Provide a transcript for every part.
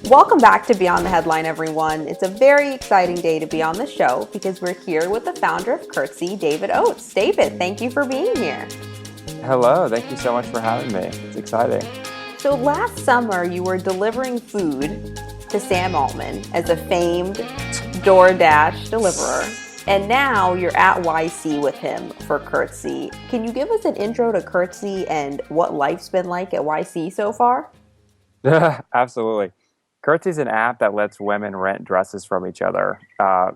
Welcome back to Beyond the Headline, everyone. It's a very exciting day to be on the show because we're here with the founder of Curtsy, David Oates. David, thank you for being here. Hello, thank you so much for having me. It's exciting. So last summer, you were delivering food to Sam Altman as a famed DoorDash deliverer. And now you're at YC with him for Curtsy. Can you give us an intro to Curtsy and what life's been like at YC so far? Absolutely. Curtsy is an app that lets women rent dresses from each other.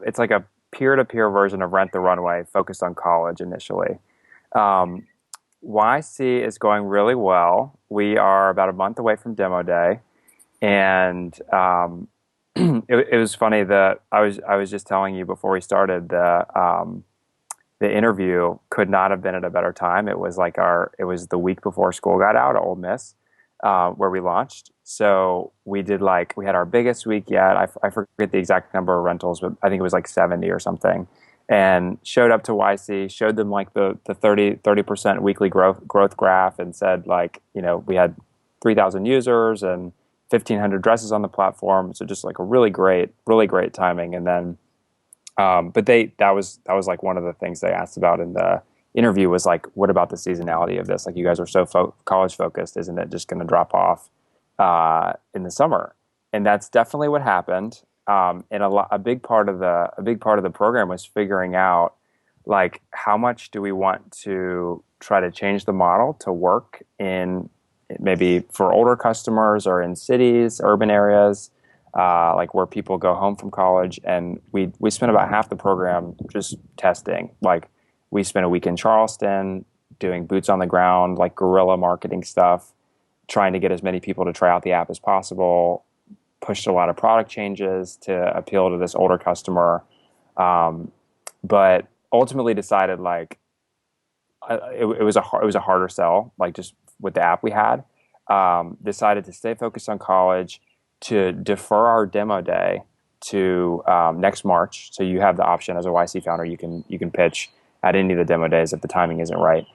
It's like a peer-to-peer version of Rent the Runway, focused on college initially. Um, YC is going really well. We are about a month away from demo day, and it was funny that I was just telling you before we started the interview could not have been at a better time. It was the week before school got out at Ole Miss, where we launched. So we had our biggest week yet. I forget the exact number of rentals, but I think it was like 70 or something. And showed up to YC, showed them like the 30% weekly growth graph, and said, like, we had 3,000 users and 1,500 dresses on the platform. So just like a really great timing. And then, but that was like one of the things they asked about in the interview was like, what about the seasonality of this? Like, you guys are so college focused, isn't it just going to drop off in the summer? And that's definitely what happened. And a big part of the program was figuring out, like, how much do we want to try to change the model to work in maybe for older customers or in cities, urban areas, like where people go home from college. And we spent about half the program just testing. Like, we spent a week in Charleston doing boots on the ground, like guerrilla marketing stuff, trying to get as many people to try out the app as possible, pushed a lot of product changes to appeal to this older customer. But ultimately decided, like, it was a harder sell, like just with the app we had. Decided to stay focused on college, to defer our demo day to next March. So you have the option as a YC founder, you can pitch at any of the demo days if the timing isn't right.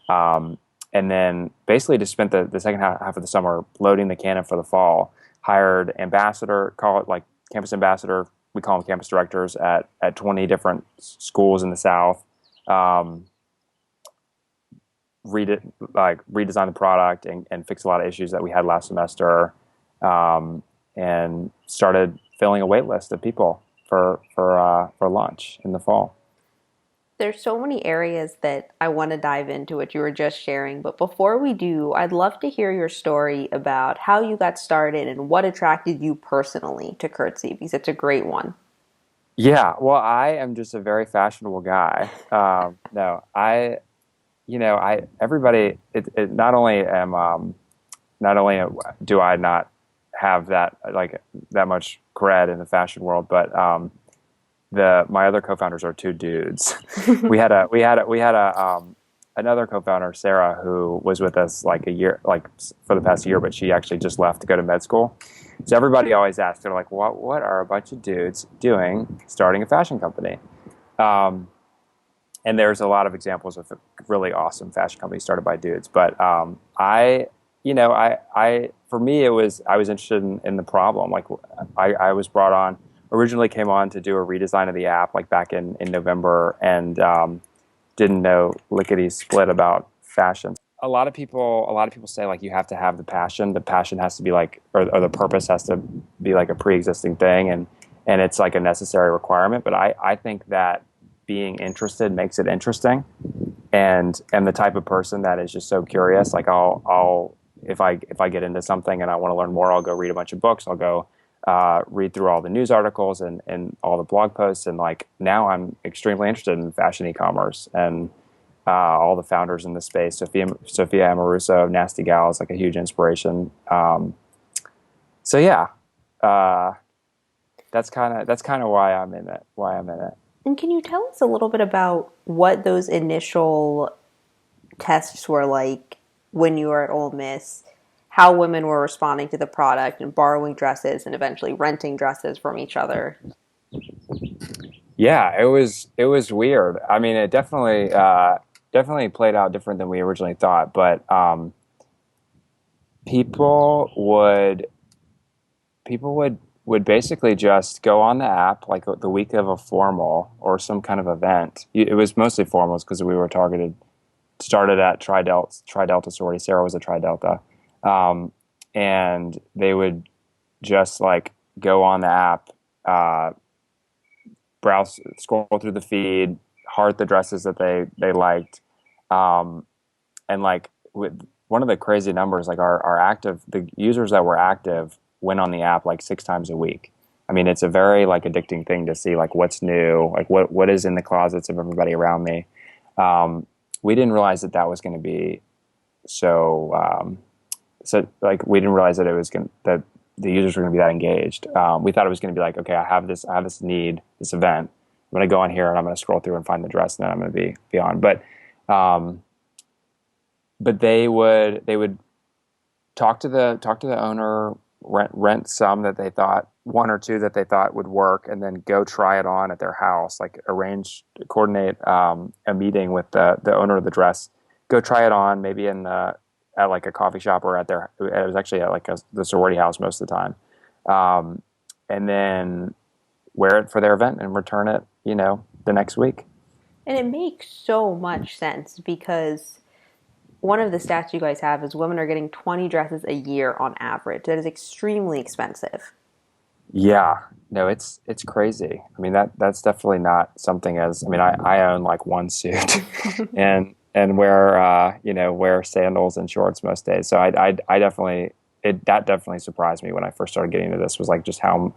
And then basically just spent the second half of the summer loading the cannon for the fall. Hired ambassador, call it like campus ambassador. We call them campus directors at 20 different schools in the South. Redesign the product and fix a lot of issues that we had last semester, and started filling a wait list of people for launch in the fall. There's so many areas that I want to dive into what you were just sharing, but before we do, I'd love to hear your story about how you got started and what attracted you personally to Curtsy, because it's a great one. Yeah, well, I am just a very fashionable guy. No, everybody. Not only not only do I not have that much cred in the fashion world, but my other co-founders are two dudes. We had another co-founder, Sarah, who was with us like a year, like for the past year, but she actually just left to go to med school. So everybody always asks, they're like, what are a bunch of dudes doing starting a fashion company? And there's a lot of examples of really awesome fashion companies started by dudes. But for me, I was interested in the problem. Like, I was originally came on to do a redesign of the app, like back in November, and didn't know lickety split about fashion. A lot of people say, like, you have to have the passion. The passion has to be like, or the purpose has to be like a pre-existing thing, and it's like a necessary requirement. But I think that being interested makes it interesting, and the type of person that is just so curious. Like, I'll if I get into something and I want to learn more, I'll go read a bunch of books. I'll go read through all the news articles and all the blog posts. And like, now I'm extremely interested in fashion e-commerce and all the founders in the space. Sophia Amoruso of Nasty Gal is like a huge inspiration. So yeah, that's kind of why I'm in it. And can you tell us a little bit about what those initial tests were like when you were at Ole Miss, how women were responding to the product and borrowing dresses and eventually renting dresses from each other? Yeah, it was weird. I mean, it definitely played out different than we originally thought. But people would people would basically just go on the app like the week of a formal or some kind of event. It was mostly formals because we were started at Tri Delta sorority. Sarah was a Tri Delta, and they would just like go on the app, uh, browse, scroll through the feed, heart the dresses that they liked, um, and like with one of the crazy numbers, like the users that were active went on the app like 6 times a week. I mean, it's a very like addicting thing to see like what's new, like what is in the closets of everybody around me. We didn't realize that was going to be so. So like we didn't realize that that the users were going to be that engaged. We thought it was going to be like, okay, I have this need, this event. I'm going to go on here and I'm going to scroll through and find the dress, and then I'm going to be on. Um, but they would talk to the owner, rent some that they thought, one or two that they thought would work, and then go try it on at their house. Like coordinate a meeting with the owner of the dress, go try it on, maybe at like a coffee shop or it was actually at like the sorority house most of the time, and then wear it for their event and return it, the next week. And it makes so much sense because one of the stats you guys have is women are getting 20 dresses a year on average. That is extremely expensive. Yeah, no, it's crazy. I mean, that's definitely not something as, I mean, I own like one suit and wear sandals and shorts most days. So I definitely, that definitely surprised me when I first started getting into this, was like just how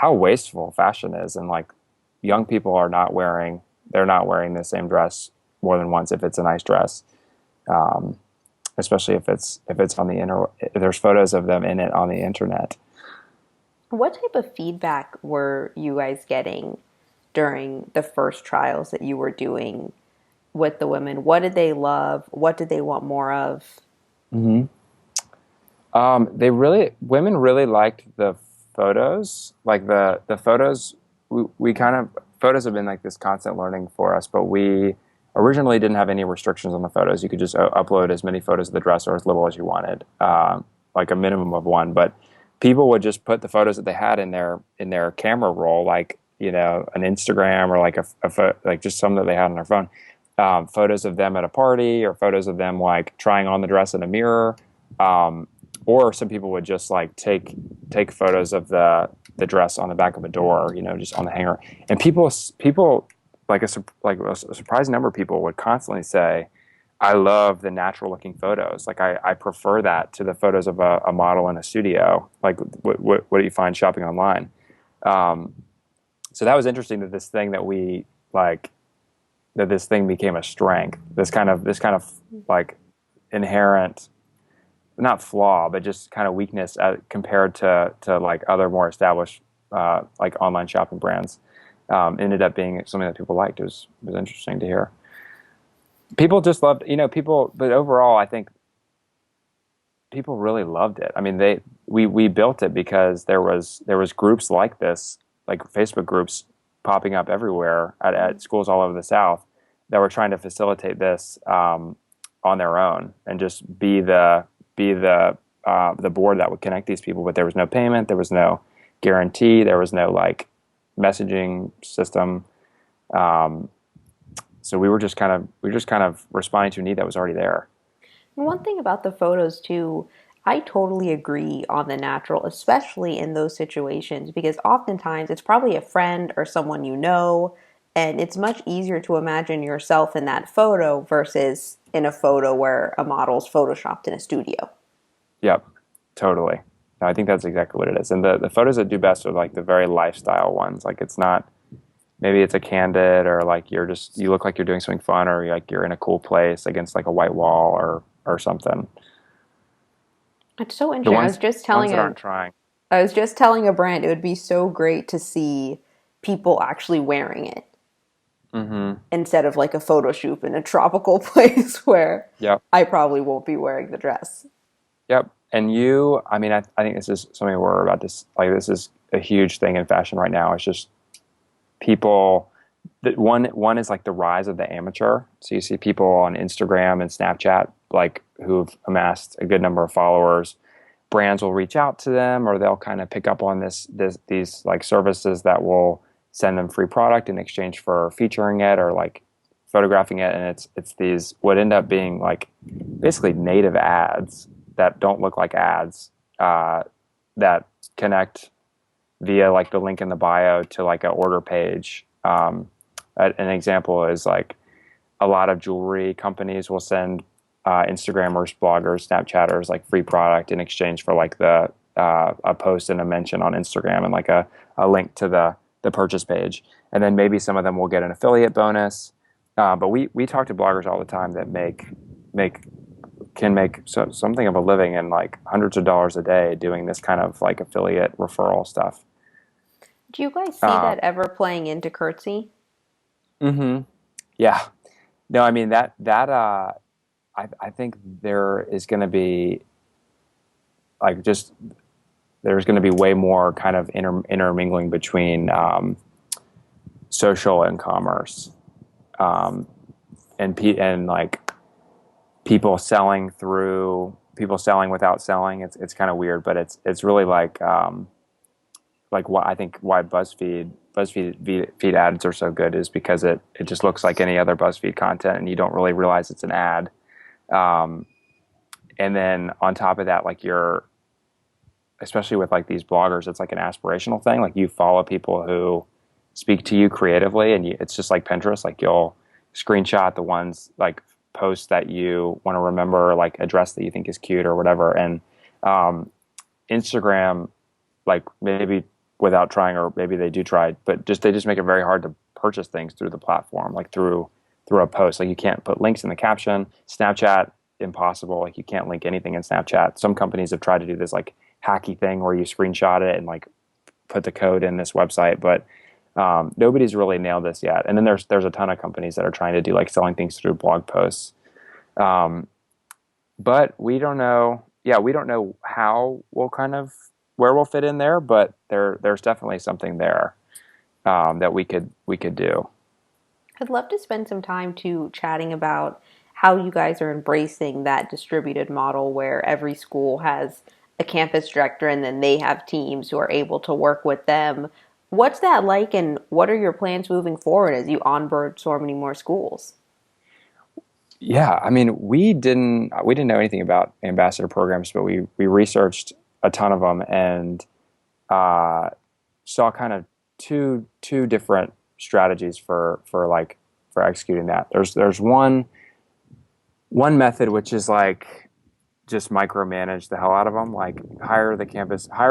wasteful fashion is. And like young people they're not wearing the same dress more than once if it's a nice dress. Um, Especially if it's on if there's photos of them in it on the internet. What type of feedback were you guys getting during the first trials that you were doing with the women? What did they love? What did they want more of? Mm-hmm. Women really liked the photos. Like the photos, we kind of, photos have been like this constant learning for us, but we originally didn't have any restrictions on the photos. You could just upload as many photos of the dress or as little as you wanted, like a minimum of one. But people would just put the photos that they had in their camera roll, like, an Instagram or like like just some that they had on their phone. Photos of them at a party or photos of them like trying on the dress in a mirror. Or some people would just like take photos of the dress on the back of a door, just on the hanger. And people like a surprising number of people would constantly say, "I love the natural looking photos. Like I prefer that to the photos of a model in a studio. Like what do you find shopping online?" Um, so that was interesting that this thing that we like that this thing became a strength. This kind of like inherent, not flaw, but just kind of weakness compared to like other more established like online shopping brands, ended up being something that people liked. It was interesting to hear. People just loved, people, but overall, I think people really loved it. I mean, we built it because there was groups like this, like Facebook groups popping up everywhere at schools all over the South that were trying to facilitate this on their own and just be the board that would connect these people. But there was no payment, there was no guarantee, there was no like messaging system. So we were just kind of responding to a need that was already there. One thing about the photos too, I totally agree on the natural, especially in those situations, because oftentimes it's probably a friend or someone you know, and it's much easier to imagine yourself in that photo versus in a photo where a model's photoshopped in a studio. Yep, totally. No, I think that's exactly what it is. And the photos that do best are like the very lifestyle ones. Like it's not, maybe it's a candid, or like you look like you're doing something fun, or like you're in a cool place against like a white wall or something. It's so The interesting. ones that aren't trying. I was just telling a brand it would be so great to see people actually wearing it Mm-hmm. instead of like a photo shoot in a tropical place where Yep. I probably won't be wearing the dress. Yep. And I mean, I think this is something we're about to, like, this is a huge thing in fashion right now. It's just people, that one is like the rise of the amateur. So you see people on Instagram and Snapchat, like, who've amassed a good number of followers, brands will reach out to them, or they'll kind of pick up on these like services that will send them free product in exchange for featuring it or like photographing it. And it's these what end up being like basically native ads that don't look like ads, that connect via like the link in the bio to like an order page. An example is like a lot of jewelry companies will send Instagrammers, bloggers, Snapchatters like free product in exchange for like the a post and a mention on Instagram and like a link to the purchase page. And then maybe some of them will get an affiliate bonus. But we talk to bloggers all the time that can make something of a living and like hundreds of dollars a day doing this kind of like affiliate referral stuff. Do you guys see that ever playing into Curtsy? Mm-hmm. Yeah. No, I mean I think there is going to be like just there's going to be way more kind of intermingling between social and commerce, and like people selling without selling. It's kind of weird, but it's really like what I think why BuzzFeed feed ads are so good is because it just looks like any other BuzzFeed content, and you don't really realize it's an ad. And then on top of that, like especially with like these bloggers, it's like an aspirational thing. Like you follow people who speak to you creatively, and it's just like Pinterest. Like you'll screenshot the ones like posts that you want to remember, like a dress that you think is cute or whatever. And Instagram, like maybe without trying, or maybe they do try, but they just make it very hard to purchase things through the platform, like through a post. Like you can't put links in the caption. Snapchat, impossible. Like you can't link anything in Snapchat. Some companies have tried to do this like hacky thing where you screenshot it and like put the code in this website, but nobody's really nailed this yet. And then there's a ton of companies that are trying to do like selling things through blog posts. But we don't know. Yeah, we don't know how where we'll fit in there, but there's definitely something there that we could do. I'd love to spend some time too chatting about how you guys are embracing that distributed model where every school has a campus director and then they have teams who are able to work with them. What's that like, and what are your plans moving forward as you onboard so many more schools? Yeah, I mean, we didn't know anything about ambassador programs, but we researched a ton of them and saw kind of two different strategies for executing that. There's one method which is like just micromanage the hell out of them, like hire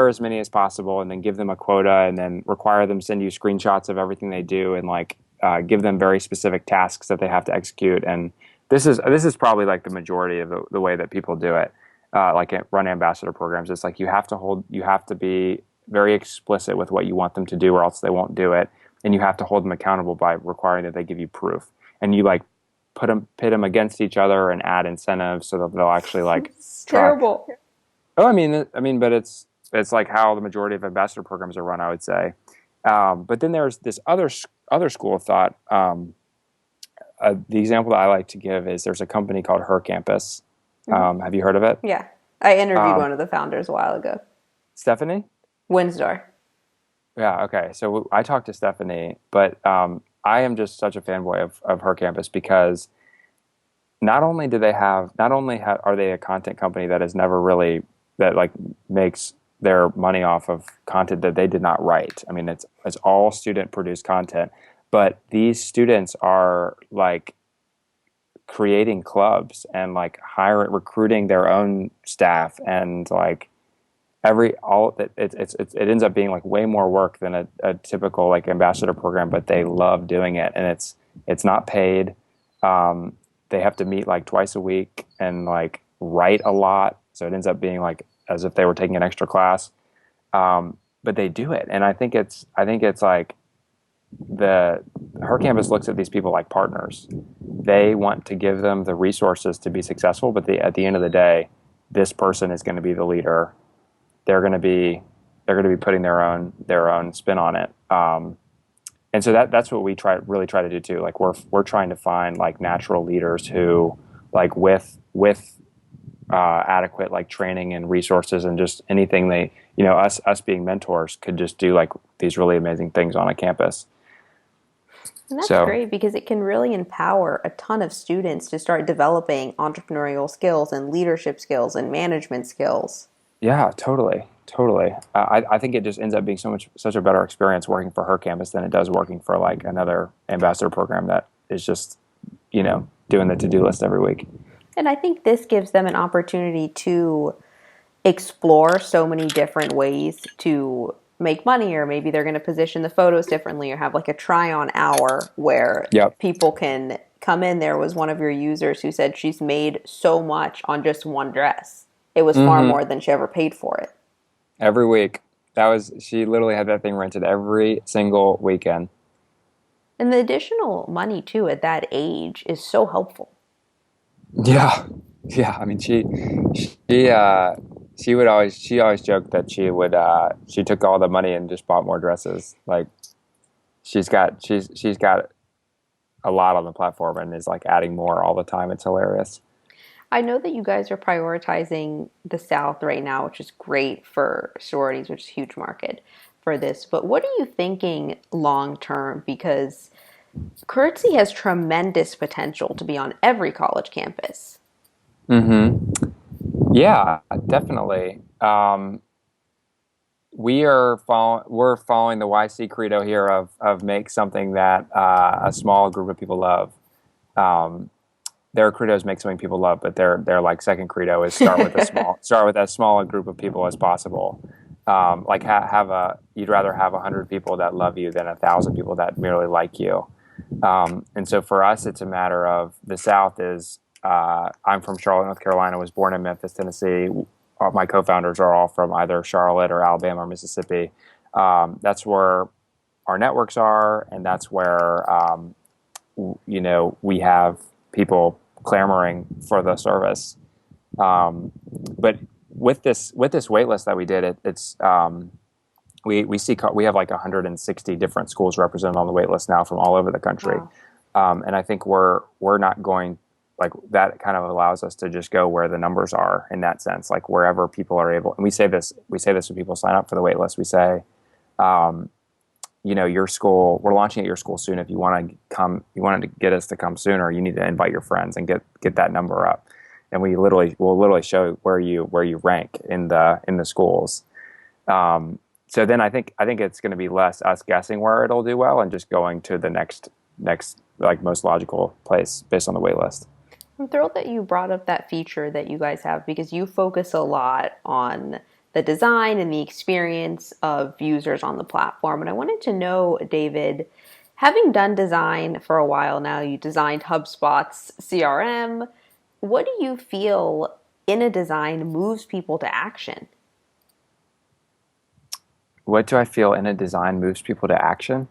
as many as possible, and then give them a quota, and then require them send you screenshots of everything they do, and like give them very specific tasks that they have to execute. And this is probably like the majority of the way that people do it. Like run ambassador programs, it's like you have to be very explicit with what you want them to do, or else they won't do it, and you have to hold them accountable by requiring that they give you proof, and you like pit them against each other and add incentives so that they'll actually like try. Terrible. Oh, but it's like how the majority of ambassador programs are run, I would say. But then there's this other school of thought. The example that I like to give is there's a company called Her Campus. Have you heard of it? Yeah. I interviewed one of the founders a while ago. Stephanie? Windsor. Yeah, okay. So I talked to Stephanie, but I am just such a fanboy of Her Campus because not only are they a content company that has never really that like makes their money off of content that they did not write. I mean, it's all student produced content, but these students are like creating clubs and like recruiting their own staff, and like it ends up being like way more work than a typical like ambassador program, but they love doing it, and it's not paid. They have to meet like twice a week and like write a lot, so it ends up being like as if they were taking an extra class. But they do it, and I think it's like Her Campus looks at these people like partners. They want to give them the resources to be successful, but at the end of the day, this person is going to be the leader. They're going to be putting their own spin on it. And so that's what we really try to do too. Like we're trying to find like natural leaders who like with adequate like training and resources and just anything they, you know, us being mentors could just do like these really amazing things on a campus. And that's So great because it can really empower a ton of students to start developing entrepreneurial skills and leadership skills and management skills. yeah, totally, totally. I think it just ends up being such a better experience working for her campus than it does working for like another ambassador program that is just, you know, doing the to-do list every week. And I think this gives them an opportunity to explore so many different ways to make money, or maybe they're going to position the photos differently or have like a try on hour where Yep. people can come in. There was one of your users who said she's made so much on just one dress. It was far Hmm. more than she ever paid for it. Every week. She literally had that thing rented every single weekend. And the additional money too at that age is so helpful. Yeah. Yeah. I mean, she, she always joked that she took all the money and just bought more dresses. Like she's got a lot on the platform and is like adding more all the time. It's hilarious. I know that you guys are prioritizing the South right now, which is great for sororities, which is a huge market for this. But what are you thinking long term? Because Curtsy has tremendous potential to be on every college campus. Hmm. Yeah, definitely. We're following the YC credo here of make something that a small group of people love. Um, their credo is make something people love, but their like second credo is start with as small a group of people as possible. Like have a you'd rather have 100 people that love you than 1,000 people that merely like you. And so for us, it's a matter of the South is. I'm from Charlotte, North Carolina. Was born in Memphis, Tennessee. My co-founders are all from either Charlotte or Alabama or Mississippi. That's where our networks are, and that's where you know we have people clamoring for the service. But with this wait list that we did, it's we see we have like 160 different schools represented on the wait list now from all over the country, Wow. and I think we're not going like that. Kind of allows us to just go where the numbers are in that sense, like wherever people are able. And we say this when people sign up for the wait list. We say, you know, your school, we're launching at your school soon. If you want to come, you wanted to get us to come sooner, you need to invite your friends and get that number up. And we'll literally show where you rank in the schools. So then I think it's going to be less us guessing where it'll do well and just going to the next like most logical place based on the wait list. I'm thrilled that you brought up that feature that you guys have because you focus a lot on the design and the experience of users on the platform. And I wanted to know, David, having done design for a while now, you designed HubSpot's CRM. What do you feel in a design moves people to action? What do I feel in a design moves people to action?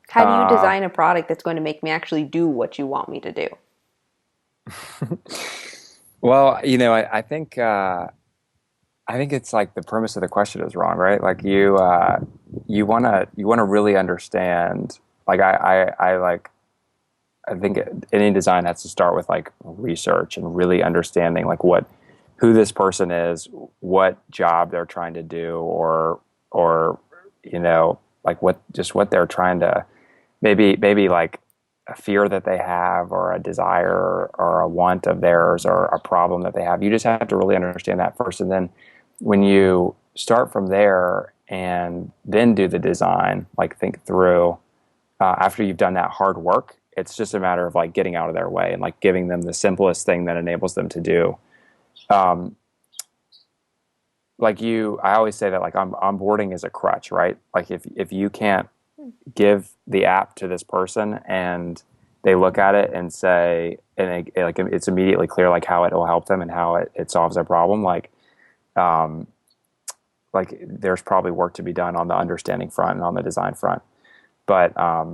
How do you Uh, design a product that's going to make me actually do what you want me to do? well, you know, I think it's like the premise of the question is wrong, right? Like you wanna really understand. Like I think any design has to start with like research and really understanding like who this person is, what job they're trying to do, or you know like what they're trying to maybe like a fear that they have or a desire or a want of theirs or a problem that they have. You just have to really understand that first, and then when you start from there and then do the design, like think through after you've done that hard work, it's just a matter of like getting out of their way and like giving them the simplest thing that enables them to do. Um, I always say that like onboarding is a crutch, right? Like if you can't give the app to this person and they look at it and say, like it's immediately clear like how it will help them and how it solves their problem. Um, like there's probably work to be done on the understanding front and on the design front. But I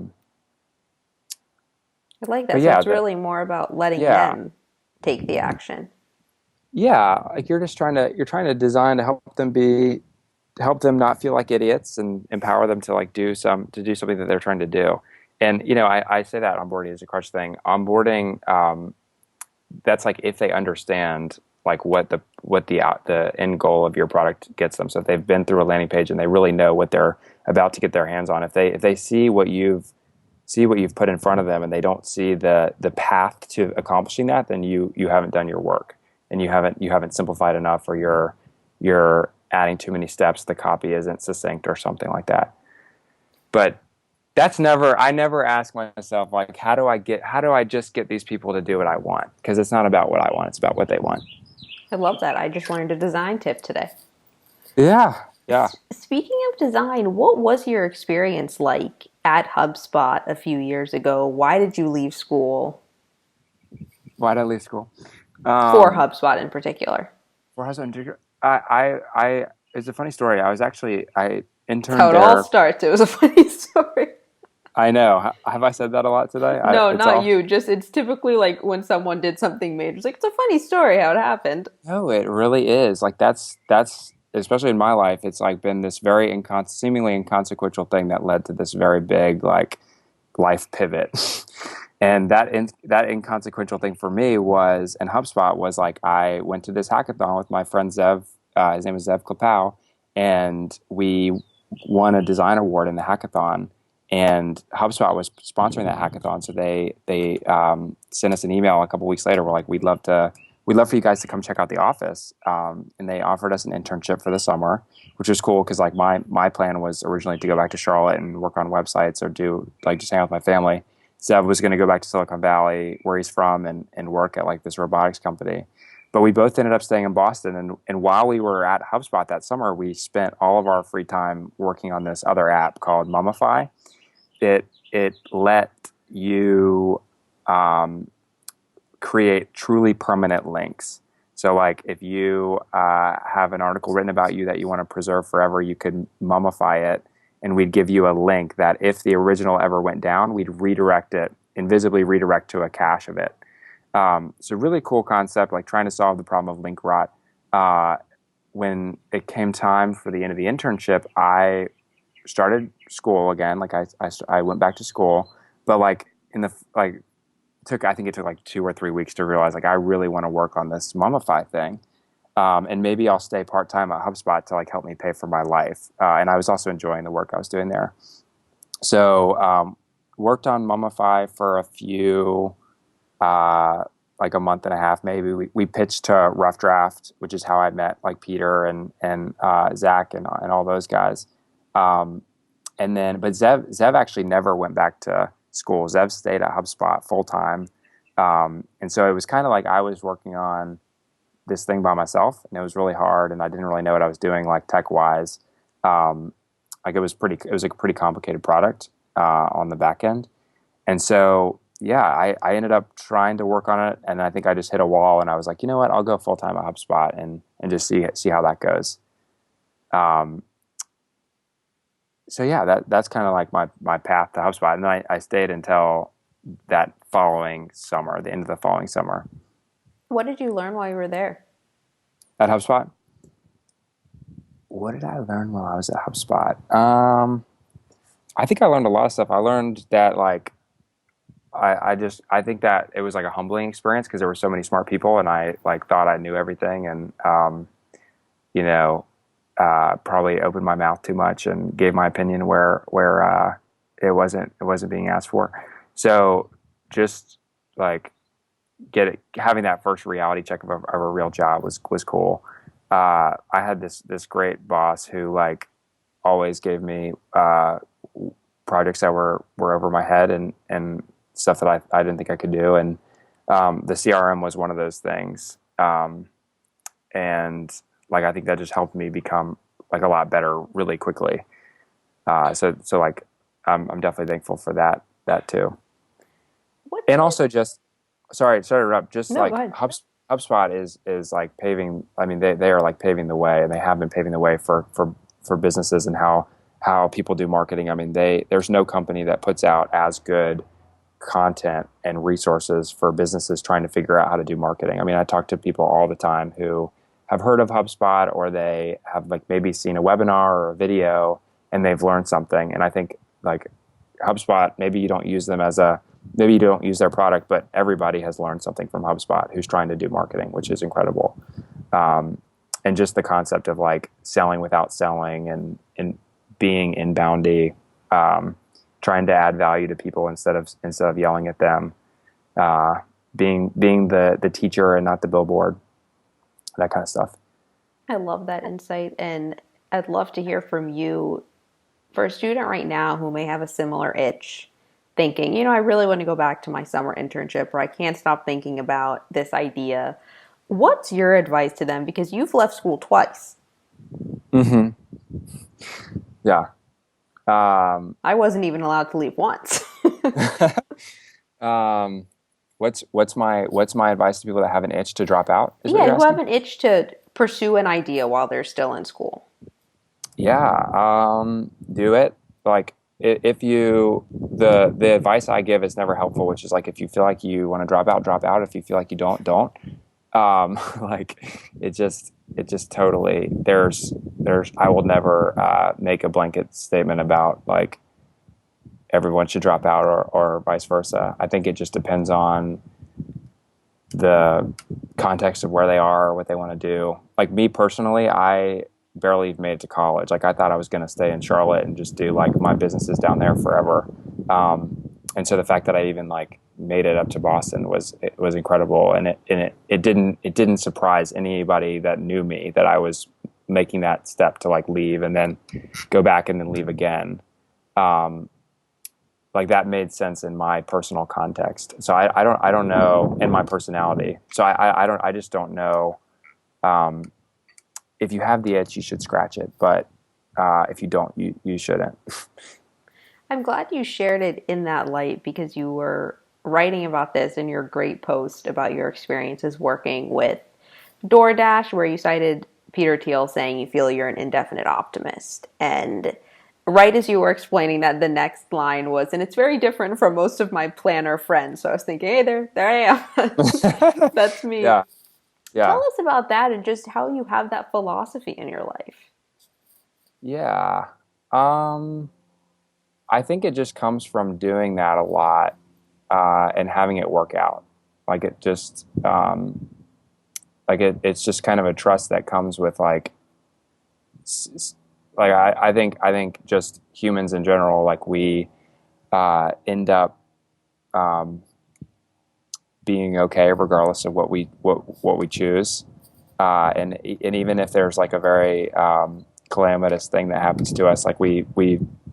like but that. So yeah, it's really more about letting yeah, them take the action. yeah. Like you're trying to design to help them not feel like idiots and empower them to like to do something that they're trying to do. And you know, I say that onboarding is a crutch thing. Onboarding, that's like if they understand like the end goal of your product gets them. So if they've been through a landing page and they really know what they're about to get their hands on, if they see what you've put in front of them and they don't see the path to accomplishing that, then you haven't done your work, and you haven't simplified enough, or you're adding too many steps, the copy isn't succinct or something like that. But I never ask myself, like, how do I just get these people to do what I want? Because it's not about what I want, it's about what they want. I love that. I just learned a design tip today. Yeah, yeah. Speaking of design, what was your experience like at HubSpot a few years ago? Why did you leave school Why did I leave school? for Um, HubSpot in particular? for husband, I it's a funny story. I That's how interned it all there. starts. It was a funny story. I know. Have I said that a lot today? No, It's not all. you. Just it's typically like when someone did something major. It's like it's a funny story how it happened. No, it really is. Like that's especially in my life, it's like been this very seemingly inconsequential thing that led to this very big like life pivot. And that inconsequential thing for me was, and HubSpot was like, I went to this hackathon with my friend Zev. His name is Zev Klapau, and we won a design award in the hackathon. And HubSpot was sponsoring that hackathon, so they sent us an email a couple weeks later. We're like, we'd love for you guys to come check out the office. And they offered us an internship for the summer, which was cool because like my plan was originally to go back to Charlotte and work on websites or do like just hang out with my family. Zev was going to go back to Silicon Valley, where he's from, and work at like this robotics company. But we both ended up staying in Boston. And while we were at HubSpot that summer, we spent all of our free time working on this other app called Mummify. It let you create truly permanent links. So, like, if you have an article written about you that you want to preserve forever, you could mummify it, and we'd give you a link that, if the original ever went down, we'd redirect it, invisibly redirect to a cache of it. So, really cool concept, like trying to solve the problem of link rot. Uh, when it came time for the end of the internship, I started school again. Like, I went back to school, but like in the like I think it took like 2 or 3 weeks to realize like I really want to work on this Mummify thing, and maybe I'll stay part time at HubSpot to like help me pay for my life. And I was also enjoying the work I was doing there. So worked on Mummify for a few, like a month and a half maybe. We pitched to Rough Draft, which is how I met like Peter and Zach and all those guys. Um, and then, but Zev actually never went back to school. Zev stayed at HubSpot full time, and so it was kind of like I was working on this thing by myself, and it was really hard, and I didn't really know what I was doing, like tech wise. Like it was like a pretty complicated product on the back end, and so yeah, I ended up trying to work on it, and I think I just hit a wall, and I was like, you know what, I'll go full time at HubSpot and just see how that goes. Um, so yeah, that's kind of like my path to HubSpot, and then I stayed until that following summer, the end of the following summer What did you learn while you were there? at HubSpot. What did I learn while I was at HubSpot? I think I learned a lot of stuff. I learned that like I think that it was like a humbling experience because there were so many smart people, and I like thought I knew everything, and you know, probably opened my mouth too much and gave my opinion where it wasn't being asked for. So just like having that first reality check of a real job was cool. I had this great boss who like always gave me projects that were over my head and stuff that I didn't think I could do, and the CRM was one of those things. And like I think that just helped me become like a lot better really quickly. So like I'm definitely thankful for that too. What And did? also just sorry to interrupt. Just No, go like ahead. HubSpot is like paving. I mean they are like paving the way, and they have been paving the way for businesses and how people do marketing. I mean there's no company that puts out as good content and resources for businesses trying to figure out how to do marketing. I mean, I talk to people all the time who have heard of HubSpot, or they have like maybe seen a webinar or a video and they've learned something. And I think like HubSpot, maybe you don't use them as a maybe you don't use their product, but everybody has learned something from HubSpot who's trying to do marketing, which is incredible. And just the concept of like selling without selling and being inboundy, trying to add value to people instead of yelling at them, being the teacher and not the billboard, that kind of stuff. I love that insight, and I'd love to hear from you for a student right now who may have a similar itch, thinking, I really want to go back to my summer internship, or I can't stop thinking about this idea. What's your advice to them? Because you've left school twice. Mm-hmm. Yeah. I wasn't even allowed to leave once. um, what's my advice to people that have an itch to drop out? Is what Yeah, you're who have asking? an itch to pursue an idea while they're still in school. Yeah, do it. Like if you the advice I give is never helpful, which is like if you feel like you want to drop out, drop out. If you feel like you don't. Like it just totally there's I will never make a blanket statement about like everyone should drop out or vice versa. I think it just depends on the context of where they are, what they want to do. Like me personally, I barely even made it to college. Like I thought I was going to stay in Charlotte and just do like my businesses down there forever. And so the fact that I even like made it up to Boston was incredible, and it didn't surprise anybody that knew me that I was making that step to like leave and then go back and then leave again. Um, like that made sense in my personal context. So I don't know in my personality. So I just don't know. Um, if you have the itch, you should scratch it. But if you don't, you shouldn't. I'm glad you shared it in that light because you were writing about this in your great post about your experiences working with DoorDash, where you cited Peter Thiel saying you feel you're an indefinite optimist. And right as you were explaining that, the next line was, and it's very different from most of my planner friends. So I was thinking, hey, there I am. That's me. Yeah, Tell yeah, us about that and just how you have that philosophy in your life. yeah. Um, I think it just comes from doing that a lot and having it work out. Like it just it's just kind of a trust that comes with like like I think just humans in general, like we end up um, being okay regardless of what we choose, and even if there's like a very calamitous thing that happens to us, like we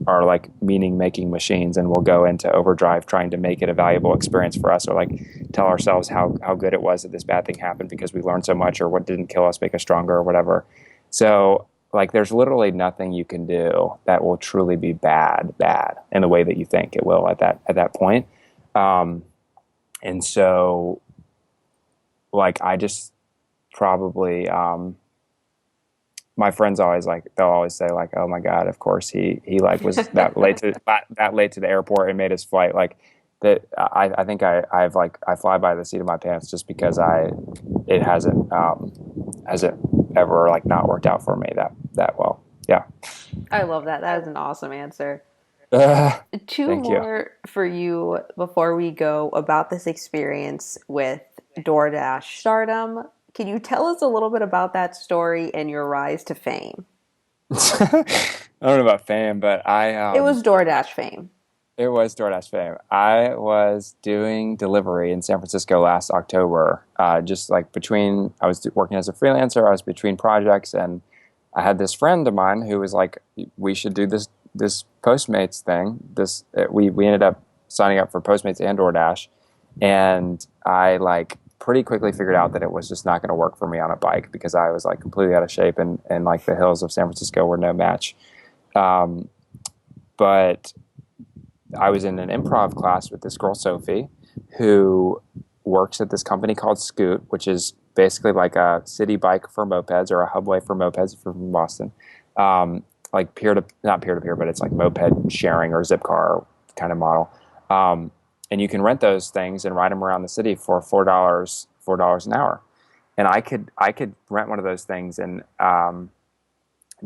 are like meaning making machines, and we'll go into overdrive trying to make it a valuable experience for us, or like tell ourselves how good it was that this bad thing happened because we learned so much, or what didn't kill us make us stronger or whatever. So like there's literally nothing you can do that will truly be bad in the way that you think it will at that point. Um, and so like I just probably my friends always like they'll always say like, oh my god, of course he like was that late to the airport and made his flight. Like that I think I've like I fly by the seat of my pants just because it hasn't ever like not worked out for me that well. Yeah. I love that. That is an awesome answer. Two Thank you. more for you before we go about this experience with DoorDash stardom. Can you tell us a little bit about that story and your rise to fame? I don't know about fame, but It was DoorDash fame. it was DoorDash fame. I was doing delivery in San Francisco last October. Just like I was working as a freelancer. I was between projects, and I had this friend of mine who was like, "We should do this Postmates thing." We ended up signing up for Postmates and DoorDash, and I like pretty quickly figured out that it was just not going to work for me on a bike because I was like completely out of shape, and like the hills of San Francisco were no match. Um, but I was in an improv class with this girl, Sophie, who works at this company called Scoot, which is basically like a city bike for mopeds or a hubway for mopeds if you're from Boston. Like not peer to peer, but it's like moped sharing or zip car kind of model. And you can rent those things and ride them around the city for $4 an hour. And I could rent one of those things and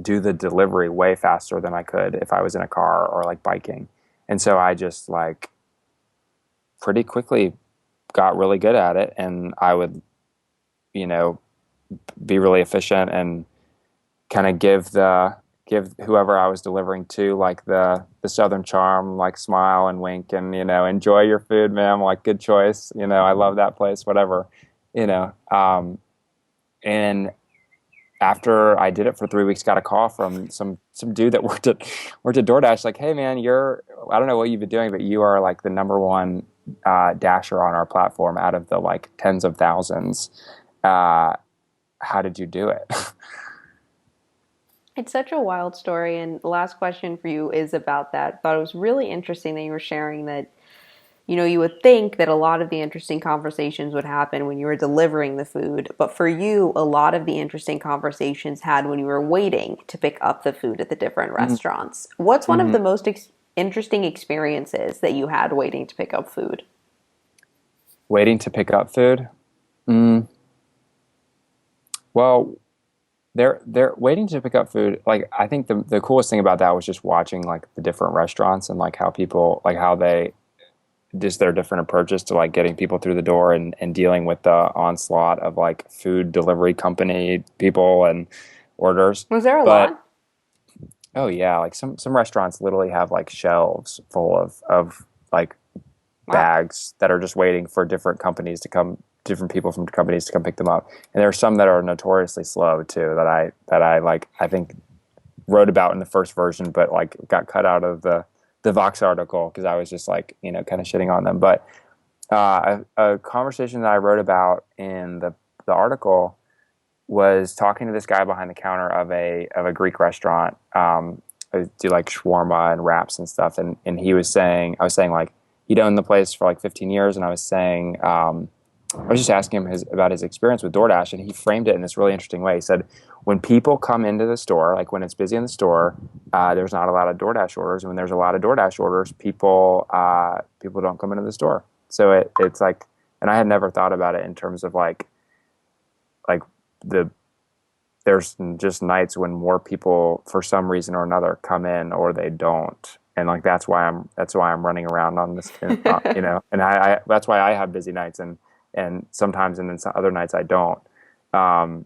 do the delivery way faster than I could if I was in a car or like biking. And so I just like pretty quickly got really good at it, and I would, be really efficient and kind of give whoever I was delivering to like the Southern charm, like smile and wink and, enjoy your food, ma'am, like good choice. I love that place, whatever, you know. And after I did it for 3 weeks, got a call from some dude that worked at DoorDash, like, hey man, I don't know what you've been doing, but you are like the number one dasher on our platform out of the like tens of thousands. How did you do it? It's such a wild story. And the last question for you is about that. I thought it was really interesting that you were sharing that, you would think that a lot of the interesting conversations would happen when you were delivering the food. But for you, a lot of the interesting conversations had when you were waiting to pick up the food at the different restaurants. What's one of the most interesting experiences that you had waiting to pick up food? Waiting to pick up food? Well, they're waiting to pick up food. Like, I think the coolest thing about that was just watching like the different restaurants and like how people, like how they just their different approaches to like getting people through the door and dealing with the onslaught of like food delivery company people and orders. Was there a lot? Oh yeah, like some restaurants literally have like shelves full of like bags that are just waiting for different people from companies to come pick them up. And there are some that are notoriously slow too that I like, I think wrote about in the first version, but like got cut out of the Vox article because I was just like, kind of shitting on them. But a conversation that I wrote about in the article was talking to this guy behind the counter of a Greek restaurant. I do like shawarma and wraps and stuff. And I was saying like, he'd owned the place for like 15 years. And I was saying, I was just asking him about his experience with DoorDash, and he framed it in this really interesting way. He said, when people come into the store, like when it's busy in the store, there's not a lot of DoorDash orders. And when there's a lot of DoorDash orders, people don't come into the store. So it's like, and I had never thought about it in terms of like there's just nights when more people for some reason or another come in or they don't. And like, that's why I'm running around on this, and I that's why I have busy nights and sometimes, and then some other nights I don't. And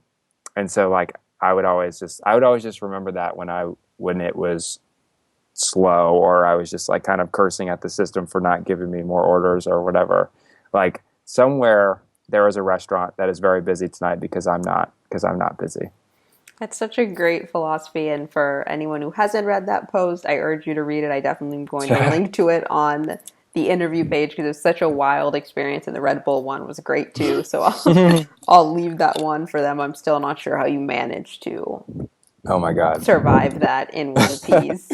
so like, I would always just remember that when it was slow, or I was just like kind of cursing at the system for not giving me more orders or whatever. Like, somewhere there is a restaurant that is very busy tonight because I'm not busy. That's such a great philosophy. And for anyone who hasn't read that post, I urge you to read it. I definitely am going to link to it on the interview page because it was such a wild experience. And the Red Bull one was great too. So I'll leave that one for them. I'm still not sure how you managed to oh my God, survive that in one piece.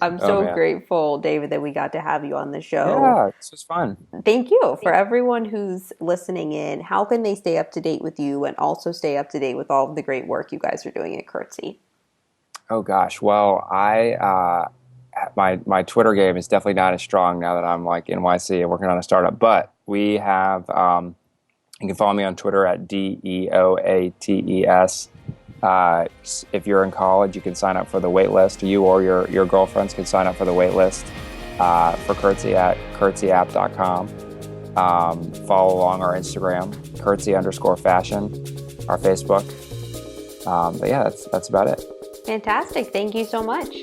I'm so grateful, David, that we got to have you on the show. Yeah, this was fun. Thank you. For everyone who's listening in, how can they stay up to date with you and also stay up to date with all of the great work you guys are doing at Curtsy? Oh gosh, well, my Twitter game is definitely not as strong now that I'm like NYC and working on a startup. But we have you can follow me on Twitter at DEOATES. If you're in college, you can sign up for the wait list. You or your girlfriends can sign up for the wait list for Curtsy at curtsyapp.com. Follow along our Instagram, Curtsy_fashion, our Facebook. But yeah, that's about it. Fantastic. Thank you so much.